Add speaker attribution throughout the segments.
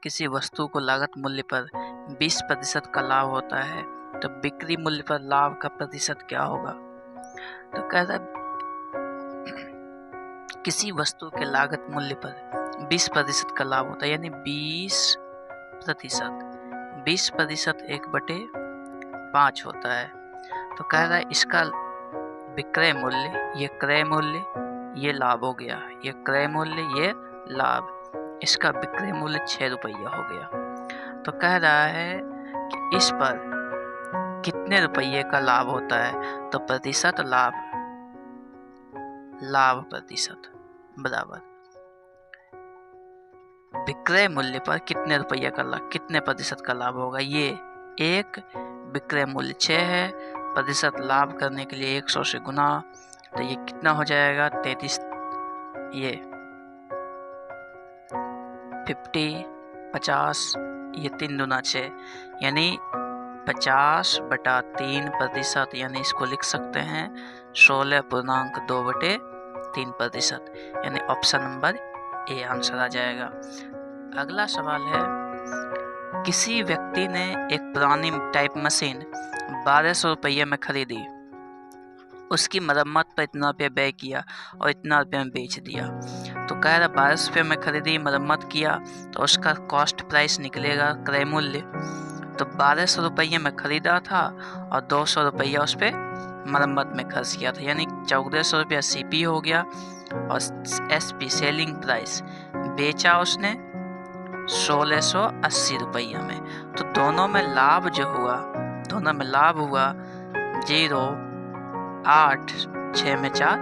Speaker 1: किसी वस्तु को लागत मूल्य पर 20% का लाभ होता है तो बिक्री मूल्य पर लाभ का प्रतिशत क्या होगा। तो कह रहा है किसी वस्तु के लागत मूल्य पर 20% का लाभ होता है, यानी 20% 1/5 होता है। तो कह रहा है इसका विक्रय मूल्य, ये क्रय मूल्य, ये लाभ हो गया, ये क्रय मूल्य, ये लाभ, इसका विक्रय मूल्य 6 रुपया हो गया। तो कह रहा है कि इस पर कितने रुपये का लाभ होता है, तो प्रतिशत लाभ प्रतिशत बराबर विक्रय मूल्य पर कितने रुपये का लाभ, कितने प्रतिशत का लाभ होगा। ये एक विक्रय मूल्य 6 है, प्रतिशत लाभ करने के लिए 100 से गुना, तो ये कितना हो जाएगा 33, ये 50, 50, ये 3 दूना 6, यानी 50/3%, यानी इसको लिख सकते हैं 16.2/3%, यानी ऑप्शन नंबर ए आंसर आ जाएगा। अगला सवाल है, किसी व्यक्ति ने एक पुरानी टाइप मशीन 1200 रुपये में खरीदी, उसकी मरम्मत पर इतना रुपया व्यय किया और इतना रुपये में बेच दिया। तो कह रहा 1200 रुपये में खरीदी, मरम्मत किया, तो उसका कॉस्ट प्राइस निकलेगा क्रय मूल्य। तो 1200 रुपये में खरीदा था और 200 रुपया उस पर मरम्मत में खर्च किया था, यानी 1400 रुपया CP हो गया और SP सेलिंग प्राइस बेचा उसने 1680 रुपया में। तो दोनों में लाभ जो हुआ, 0, 8, 6 में 4,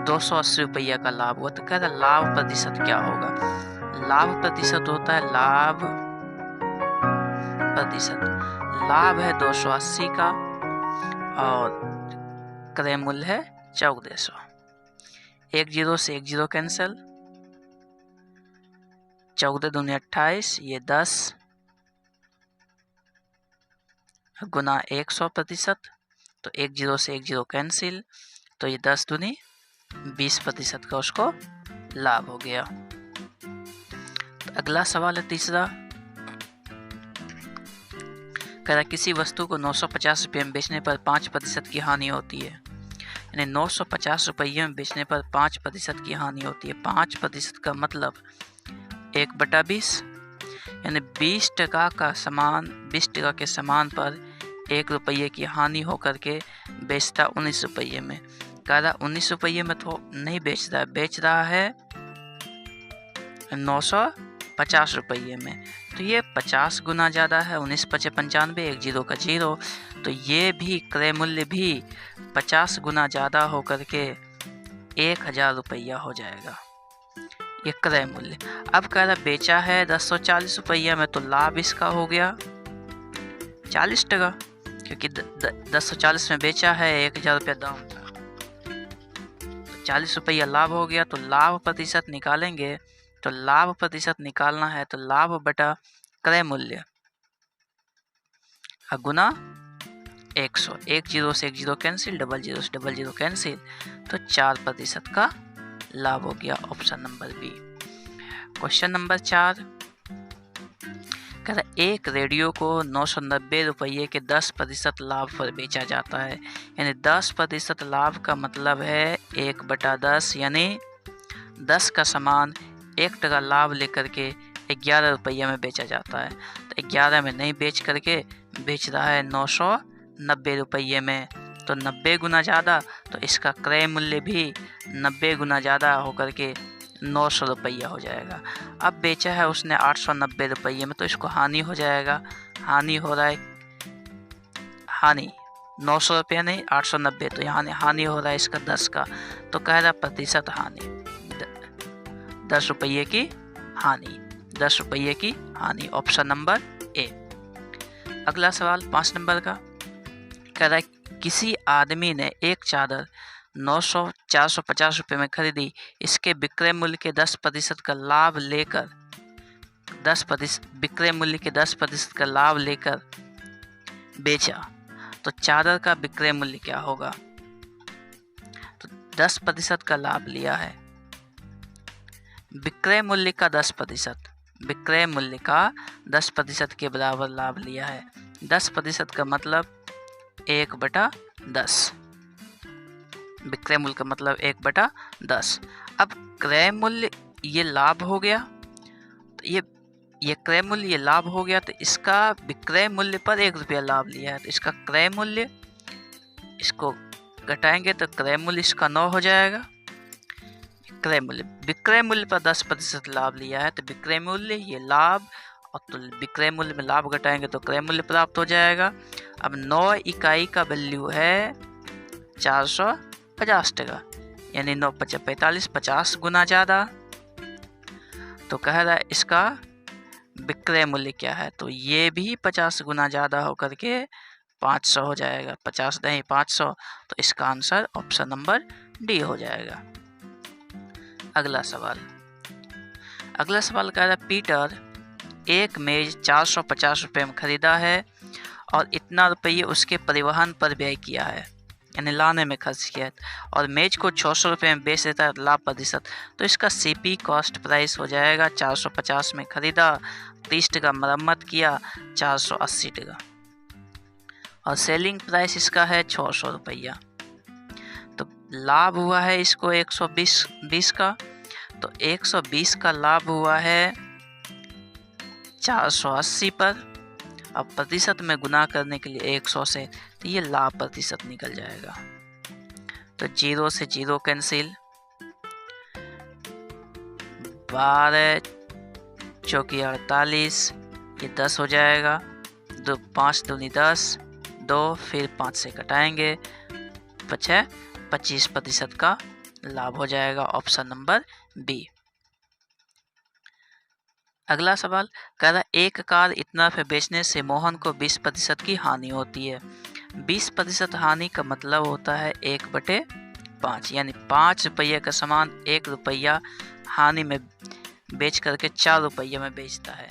Speaker 1: 280 रुपया का लाभ हुआ। तो कह रहा लाभ प्रतिशत क्या होगा। लाभ प्रतिशत होता है लाभ है 280 का और क्रय मूल्य है 1400। 1 0 से 1 0 कैंसिल, 14 दूनी 28, ये 10 गुना 100%, तो 1 0 से 1 0 कैंसिल, तो ये 10 दूनी 20% का उसको लाभ हो गया। तो अगला सवाल है तीसरा, कह रहा किसी वस्तु को 950 रुपये में बेचने पर 5% की हानि होती है, यानी 950 रुपये में बेचने पर 5% की हानि होती है। 5% का मतलब 1/20, यानी 20 टका के सामान पर 1 रुपये की हानि होकर के बेचता 19 रुपये में। कह रहा 19 रुपये में तो नहीं बेच रहा है, बेच रहा है 950 रुपये में, तो ये 50 गुना ज़्यादा है। 19 × 5 = 95, 1 0 का 0, तो ये भी क्रय मूल्य भी 50 गुना ज़्यादा होकर के 1000 रुपया हो जाएगा, ये क्रय मूल्य। अब कह रहा बेचा है 1040 रुपया में, तो लाभ इसका हो गया 40 टका, क्योंकि 1040 में बेचा है, 1000 रुपया दाम था, तो 40 रुपया लाभ हो गया। तो लाभ प्रतिशत निकालेंगे, तो लाभ प्रतिशत निकालना है तो लाभ बटा क्रय मूल्य गुना 100। 1 0 से 1 0 कैंसिल, 0 0 से 0 0 कैंसिल, तो 4% का लाभ हो गया, option number B. Question number 4, कह रहा एक रेडियो को 990 रुपये के 10% लाभ पर बेचा जाता है, यानी 10% लाभ का मतलब है 1/10, यानी 10 का सामान 1 टका लाभ लेकर के 11 रुपये में बेचा जाता है। तो 11 में नहीं बेच करके बेच रहा है 990 रुपये में, तो 90 गुना ज़्यादा, तो इसका क्रय मूल्य भी 90 गुना ज़्यादा होकर के 900 रुपया हो जाएगा। अब बेचा है उसने 890 रुपये में, तो इसको हानि हो जाएगा, हानि हो रहा है, हानि 900 रुपया नहीं 890, तो यहाँ हानि हो रहा है इसका 10 का, तो कह रहा प्रतिशत हानि 10 रुपये की हानि, 10 रुपये की हानि, ऑप्शन नंबर ए। अगला सवाल 5 नंबर का, कह रहा है किसी आदमी ने एक चादर 450 रुपये में खरीदी, इसके विक्रय मूल्य के 10% का लाभ लेकर 10% का लाभ लेकर बेचा, तो चादर का विक्रय मूल्य क्या होगा। तो 10% का लाभ लिया है, विक्रय मूल्य का 10%, विक्रय मूल्य का 10% के बराबर लाभ लिया है। 10% का मतलब 1/10। विक्रय मूल्य का मतलब 1/10। अब क्रय मूल्य ये लाभ हो गया, तो ये क्रय मूल्य ये लाभ हो गया, तो इसका विक्रय मूल्य पर 1 रुपया लाभ लिया है, तो इसका क्रय मूल्य, इसको घटाएंगे तो क्रय मूल्य इसका 9 हो जाएगा। क्रय मूल्य, विक्रय मूल्य पर 10% लाभ लिया है, तो विक्रय मूल्य ये लाभ, और तो विक्रय मूल्य में लाभ घटाएंगे तो क्रय मूल्य प्राप्त हो जाएगा। अब 9 इकाई का वैल्यू है 450 टका, यानी 9 × 5 = 45, 50 गुना ज़्यादा। तो कह रहा है इसका विक्रय मूल्य क्या है, तो ये भी 50 गुना ज़्यादा होकर के 500 हो जाएगा। 50 नहीं 500, तो इसका आंसर ऑप्शन नंबर डी हो जाएगा। अगला सवाल कह रहा है पीटर एक मेज 450 रुपये में खरीदा है और इतना रुपये उसके परिवहन पर व्यय किया है, यानी लाने में खर्च किया है, और मेज को 600 रुपये में बेच देता है लाभ प्रतिशत। तो इसका सीपी कॉस्ट प्राइस हो जाएगा 450 में खरीदा, 30 टका मरम्मत किया, 480 टका, और सेलिंग प्राइस इसका है 600 रुपया। तो लाभ हुआ है इसको 120 का, तो 120 का लाभ हुआ है 480 पर। अब प्रतिशत में गुना करने के लिए 100 से, तो ये लाभ प्रतिशत निकल जाएगा। तो 0 से 0 कैंसिल, 12 चौकी 48, ये 10 हो जाएगा, 5 दूनी 10, 2 फिर 5 से कटाएंगे, 25% का लाभ हो जाएगा, ऑप्शन नंबर बी। अगला सवाल कह रहा एक कार इतना रुपये बेचने से मोहन को 20% की हानि होती है। 20% हानि का मतलब होता है 1/5, यानी 5 रुपये का सामान 1 रुपया हानि में बेच करके 4 रुपये में बेचता है।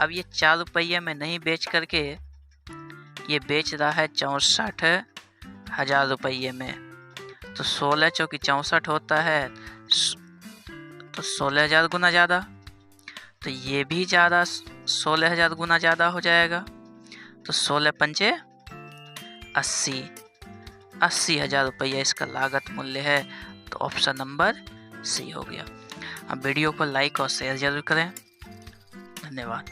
Speaker 1: अब ये 4 रुपये में नहीं बेच करके ये बेच रहा है 64,000 रुपये में, तो 16 चौकी 64 होता है, तो 16,000 गुना ज़्यादा, तो ये भी ज़्यादा 16,000 गुना ज़्यादा हो जाएगा। तो 16 पंचे 80,000 रुपया इसका लागत मूल्य है, तो ऑप्शन नंबर सी हो गया। अब वीडियो को लाइक और शेयर जरूर करें। धन्यवाद।